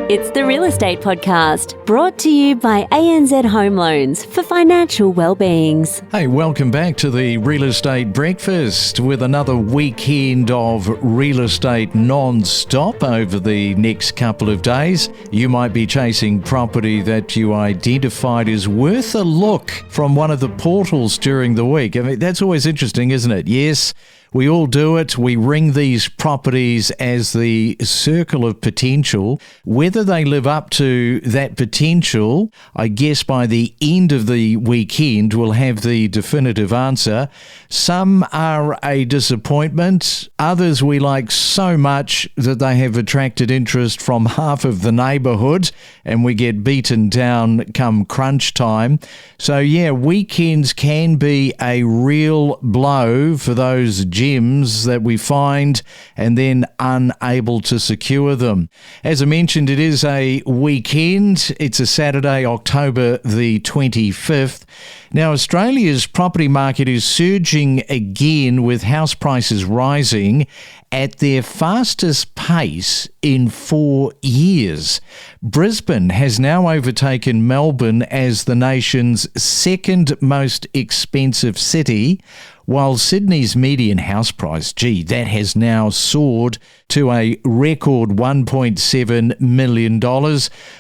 It's the Real Estate Podcast, brought to you by ANZ Home Loans for financial well-beings. Hey, welcome back to the Real Estate Breakfast with another weekend of real estate non-stop over the next couple of days. You might be chasing property that you identified as worth a look from one of the portals during the week. I mean, that's always interesting, isn't it? Yes, we all do it. We ring these properties as the circle of potential. Whether they live up to that potential, I guess by the end of the weekend, we'll have the definitive answer. Some are a disappointment. Others we like so much that they have attracted interest from half of the neighbourhood and we get beaten down come crunch time. So yeah, weekends can be a real blow for those gems that we find and then unable to secure them. As I mentioned, it is a weekend. It's a Saturday, October the 25th. Now, Australia's property market is surging again with house prices rising at their fastest pace in 4 years. Brisbane has now overtaken Melbourne as the nation's second most expensive city, while Sydney's median house price, that has now soared to a record $1.7 million.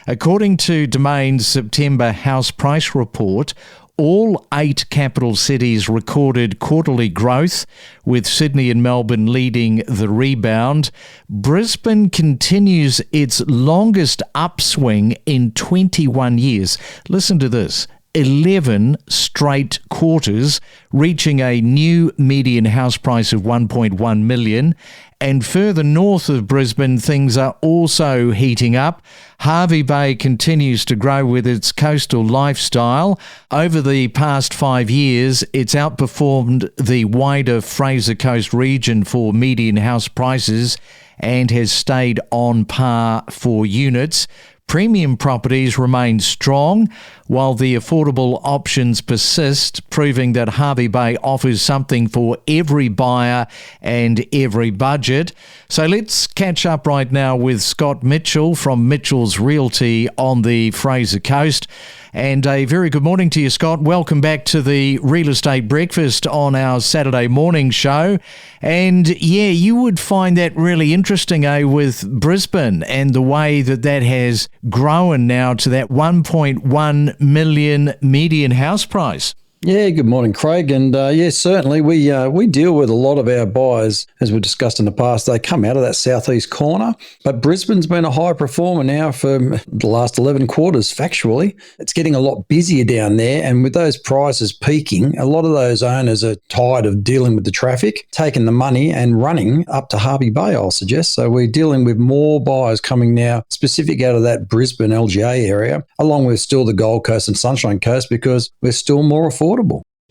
According to Domain's September house price report, all 8 capital cities recorded quarterly growth, with Sydney and Melbourne leading the rebound. Brisbane continues its longest upswing in 21 years. Listen to this. 11 straight quarters, reaching a new median house price of $1.1 million. And further north of Brisbane, things are also heating up. Hervey Bay continues to grow with its coastal lifestyle. Over the past 5 years, it's outperformed the wider Fraser Coast region for median house prices and has stayed on par for units. Premium properties remain strong, while the affordable options persist, proving that Hervey Bay offers something for every buyer and every budget. So let's catch up right now with Scott Mitchell from Mitchell's Realty on the Fraser Coast. And a very good morning to you, Scott. Welcome back to the Real Estate Breakfast on our Saturday morning show. And yeah, you would find that really interesting, with Brisbane and the way that has grown now to that 1.1 million median house price. Yeah, good morning, Craig. And certainly we deal with a lot of our buyers, as we discussed in the past. They come out of that southeast corner, but Brisbane's been a high performer now for the last 11 quarters, factually. It's getting a lot busier down there, and with those prices peaking, a lot of those owners are tired of dealing with the traffic, taking the money and running up to Hervey Bay, I'll suggest. So we're dealing with more buyers coming now, specific out of that Brisbane LGA area, along with still the Gold Coast and Sunshine Coast, because we're still more affordable.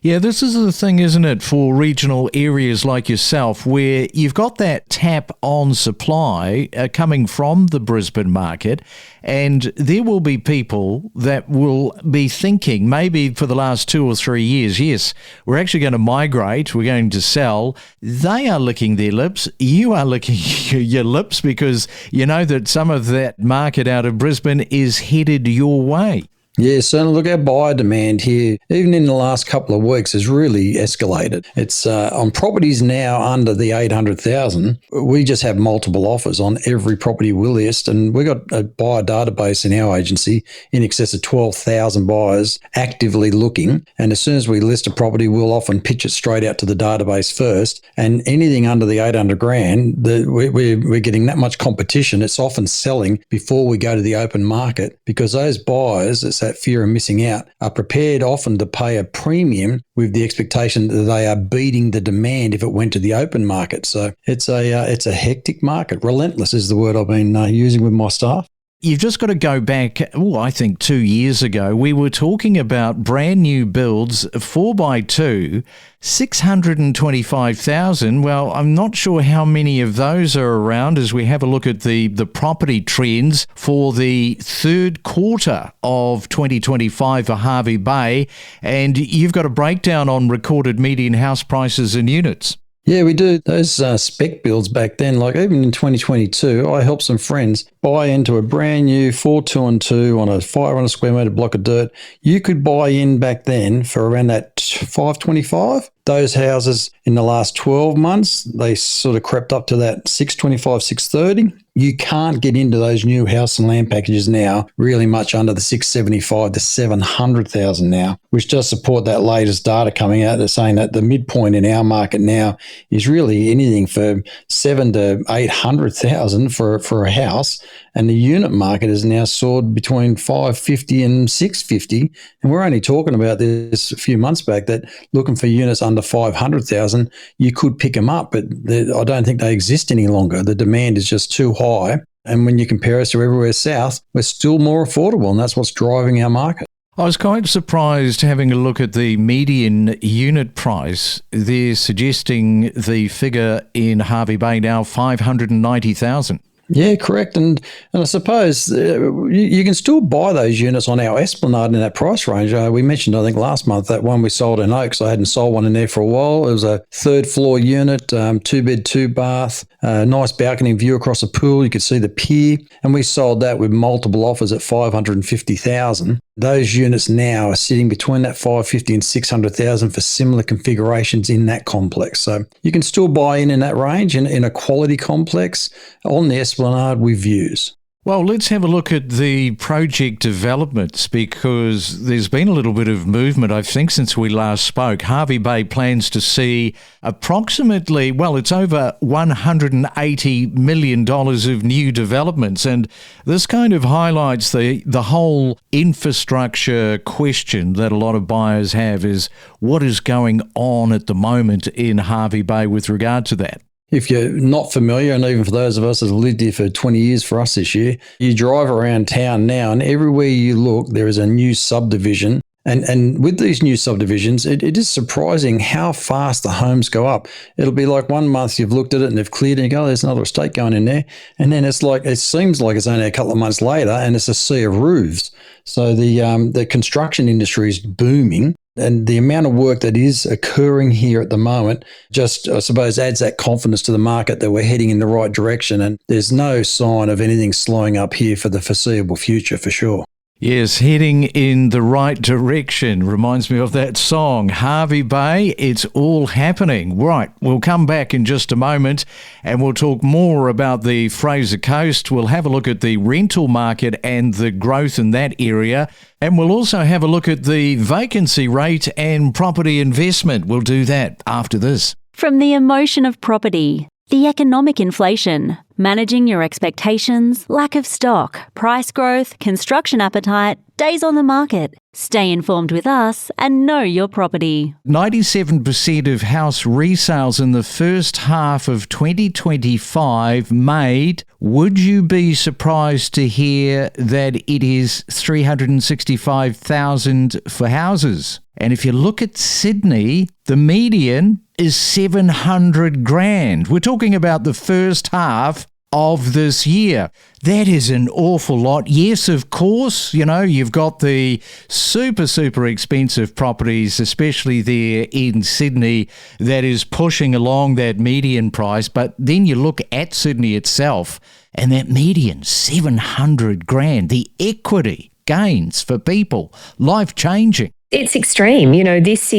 Yeah, this is the thing, isn't it, for regional areas like yourself, where you've got that tap on supply coming from the Brisbane market, and there will be people that will be thinking maybe for the last 2 or 3 years, yes, we're actually going to migrate, we're going to sell. They are licking their lips. You are licking your lips because you know that some of that market out of Brisbane is headed your way. Yeah, certainly. Look, our buyer demand here, even in the last couple of weeks, has really escalated. It's on properties now under the 800,000. We just have multiple offers on every property we list, and we got a buyer database in our agency in excess of 12,000 buyers actively looking. And as soon as we list a property, we'll often pitch it straight out to the database first. And anything under the 800 grand, we're getting that much competition. It's often selling before we go to the open market, because those buyers, it's that fear of missing out, are prepared often to pay a premium with the expectation that they are beating the demand if it went to the open market. So it's a hectic market. Relentless is the word I've been using with my staff. You've just got to go back, I think 2 years ago, we were talking about brand new builds, 4x2, 625,000. Well, I'm not sure how many of those are around as we have a look at the property trends for the third quarter of 2025 for Hervey Bay. And you've got a breakdown on recorded median house prices and units. Yeah, we do. Those spec builds back then, like even in 2022, I helped some friends buy into a brand new 4 2-2 on a 500 square metre block of dirt. You could buy in back then for around that 525. Those houses in the last 12 months, they sort of crept up to that 625, 630. You can't get into those new house and land packages now really much under the 675 to 700,000 now, which does support that latest data coming out that's saying that the midpoint in our market now is really anything for 700,000 to 800,000 for a house. And the unit market has now soared between 550 and 650. And we're only talking about this a few months back that looking for units under 500,000, you could pick them up, but I don't think they exist any longer. The demand is just too high. And when you compare us to everywhere south, we're still more affordable, and that's what's driving our market. I was quite surprised having a look at the median unit price. They're suggesting the figure in Hervey Bay now, 590,000. Yeah, correct. And I suppose you can still buy those units on our Esplanade in that price range. We mentioned, I think, last month that one we sold in Oaks. I hadn't sold one in there for a while. It was a third floor unit, 2-bed, 2-bath, nice balcony view across a pool. You could see the pier. And we sold that with multiple offers at 550,000. Those units now are sitting between that 550 and 600,000 for similar configurations in that complex. So you can still buy in that range in a quality complex on the Esplanade with views. Well, let's have a look at the project developments, because there's been a little bit of movement, I think, since we last spoke. Hervey Bay plans to see approximately, well, it's over $180 million of new developments. And this kind of highlights the whole infrastructure question that a lot of buyers have, is what is going on at the moment in Hervey Bay with regard to that. If you're not familiar, and even for those of us that have lived here for 20 years for us this year, you drive around town now and everywhere you look, there is a new subdivision. And with these new subdivisions, it is surprising how fast the homes go up. It'll be like 1 month you've looked at it and they've cleared it and you go, oh, there's another estate going in there. And then it's like, it seems like it's only a couple of months later and it's a sea of roofs. So the construction industry is booming. And the amount of work that is occurring here at the moment just, I suppose, adds that confidence to the market that we're heading in the right direction. And there's no sign of anything slowing up here for the foreseeable future, for sure. Yes, heading in the right direction. Reminds me of that song, Hervey Bay, it's all happening. Right, we'll come back in just a moment and we'll talk more about the Fraser Coast. We'll have a look at the rental market and the growth in that area. And we'll also have a look at the vacancy rate and property investment. We'll do that after this. From the emotion of property, the economic inflation, managing your expectations, lack of stock, price growth, construction appetite, days on the market. Stay informed with us and know your property. 97% of house resales in the first half of 2025 made. Would you be surprised to hear that it is 365,000 for houses? And if you look at Sydney, the median is 700 grand. We're talking about the first half of this year. That is an awful lot. Yes, of course, you've got the super expensive properties, especially there in Sydney, that is pushing along that median price. But then you look at Sydney itself and that median, 700 grand, the equity gains for people, life-changing. It's extreme. This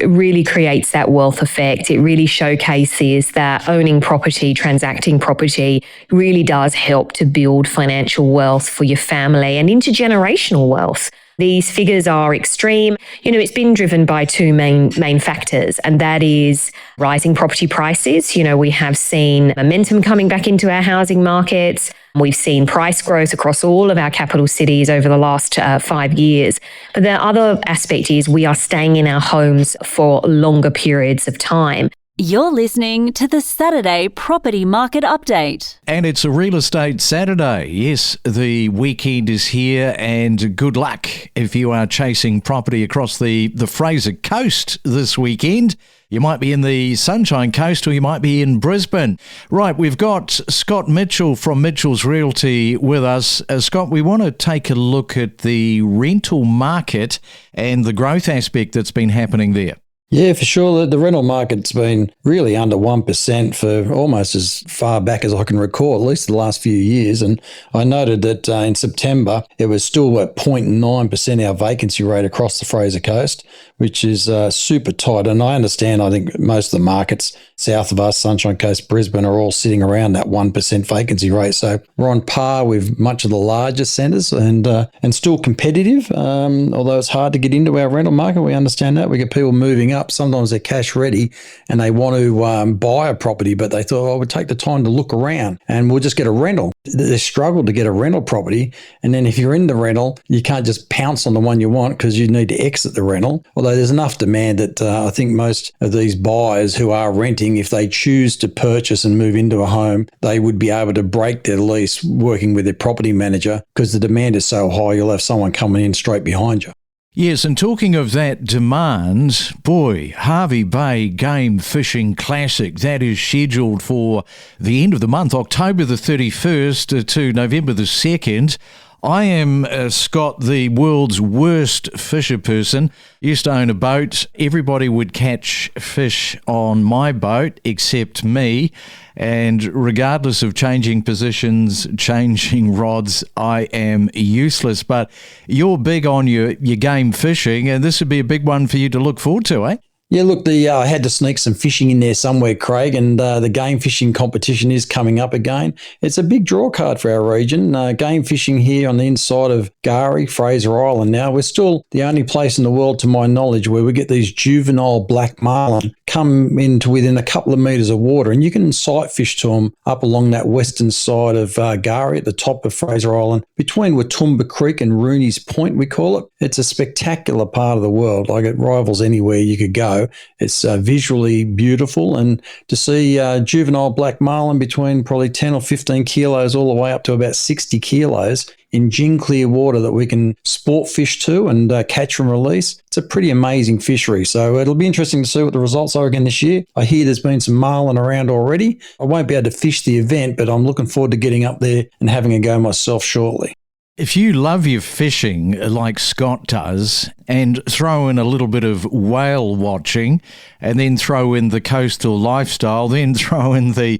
really creates that wealth effect. It really showcases that owning property, transacting property really does help to build financial wealth for your family and intergenerational wealth. These figures are extreme. It's been driven by two main factors, and that is rising property prices. We have seen momentum coming back into our housing markets. We've seen price growth across all of our capital cities over the last 5 years. But the other aspect is we are staying in our homes for longer periods of time. You're listening to the Saturday Property Market Update. And it's a Real Estate Saturday. Yes, the weekend is here, and good luck if you are chasing property across the Fraser Coast this weekend. You might be in the Sunshine Coast or you might be in Brisbane. Right, we've got Scott Mitchell from Mitchell's Realty with us. Scott, we want to take a look at the rental market and the growth aspect that's been happening there. Yeah, for sure. The rental market's been really under 1% for almost as far back as I can recall, at least the last few years. And I noted that in September, it was still at 0.9% our vacancy rate across the Fraser Coast, which is super tight. And I understand, I think most of the markets south of us, Sunshine Coast, Brisbane, are all sitting around that 1% vacancy rate. So we're on par with much of the larger centres and still competitive. Although it's hard to get into our rental market, we understand that. We get people moving up. Sometimes they're cash ready and they want to buy a property, but they thought, I would take the time to look around and we'll just get a rental. They struggle to get a rental property. And then if you're in the rental, you can't just pounce on the one you want because you need to exit the rental. Although there's enough demand that I think most of these buyers who are renting, if they choose to purchase and move into a home, they would be able to break their lease working with their property manager because the demand is so high, you'll have someone coming in straight behind you. Yes, and talking of that demand, boy, Hervey Bay Game Fishing Classic, that is scheduled for the end of the month, October the 31st to November the 2nd. I am, Scott, the world's worst fisher person. Used to own a boat. Everybody would catch fish on my boat except me. And regardless of changing positions, changing rods, I am useless. But you're big on your game fishing, and this would be a big one for you to look forward to, eh? Yeah, look, I had to sneak some fishing in there somewhere, Craig, and the game fishing competition is coming up again. It's a big draw card for our region. Game fishing here on the inside of Gari, Fraser Island now. We're still the only place in the world, to my knowledge, where we get these juvenile black marlin come into within a couple of metres of water, and you can sight fish to them up along that western side of Gari at the top of Fraser Island, between Watumba Creek and Rooney's Point, we call it. It's a spectacular part of the world. Like, it rivals anywhere you could go. It's visually beautiful, and to see juvenile black marlin between probably 10 or 15 kilos all the way up to about 60 kilos in gin clear water that we can sport fish to and catch and release. It's a pretty amazing fishery. So it'll be interesting to see what the results are again this year. I hear there's been some marlin around already. I won't be able to fish the event, but I'm looking forward to getting up there and having a go myself shortly. If you love your fishing like Scott does and throw in a little bit of whale watching and then throw in the coastal lifestyle, then throw in the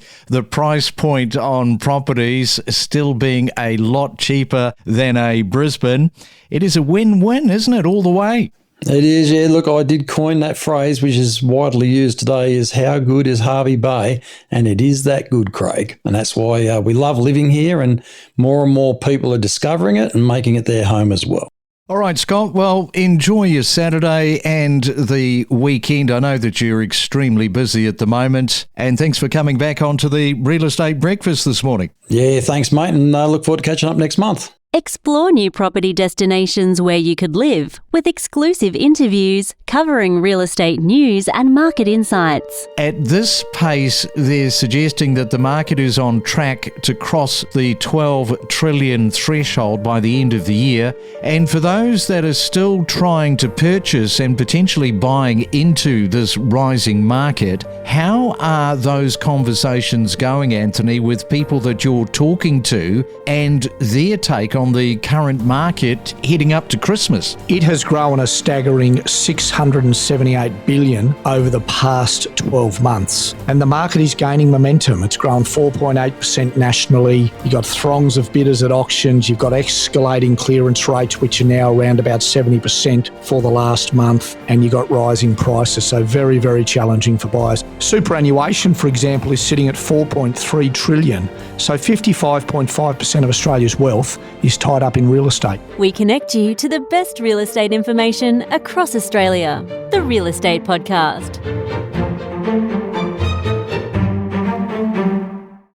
price point on properties still being a lot cheaper than a Brisbane, it is a win-win, isn't it, all the way? It is, yeah. Look, I did coin that phrase, which is widely used today, is how good is Hervey Bay? And it is that good, Craig. And that's why we love living here, and more people are discovering it and making it their home as well. All right, Scott. Well, enjoy your Saturday and the weekend. I know that you're extremely busy at the moment. And thanks for coming back onto the Real Estate Breakfast this morning. Yeah, thanks, mate. And I look forward to catching up next month. Explore new property destinations where you could live with exclusive interviews covering real estate news and market insights. At this pace, they're suggesting that the market is on track to cross the 12 trillion threshold by the end of the year. And for those that are still trying to purchase and potentially buying into this rising market, how are those conversations going, Anthony, with people that you're talking to and their take on the current market heading up to Christmas? It has grown a staggering 678 billion over the past 12 months. And the market is gaining momentum. It's grown 4.8% nationally. You've got throngs of bidders at auctions. You've got escalating clearance rates, which are now around about 70% for the last month. And you've got rising prices. So very, very challenging for buyers. Superannuation, for example, is sitting at 4.3 trillion. So 55.5% of Australia's wealth is tied up in real estate. We connect you to the best real estate information across Australia. The Real Estate Podcast.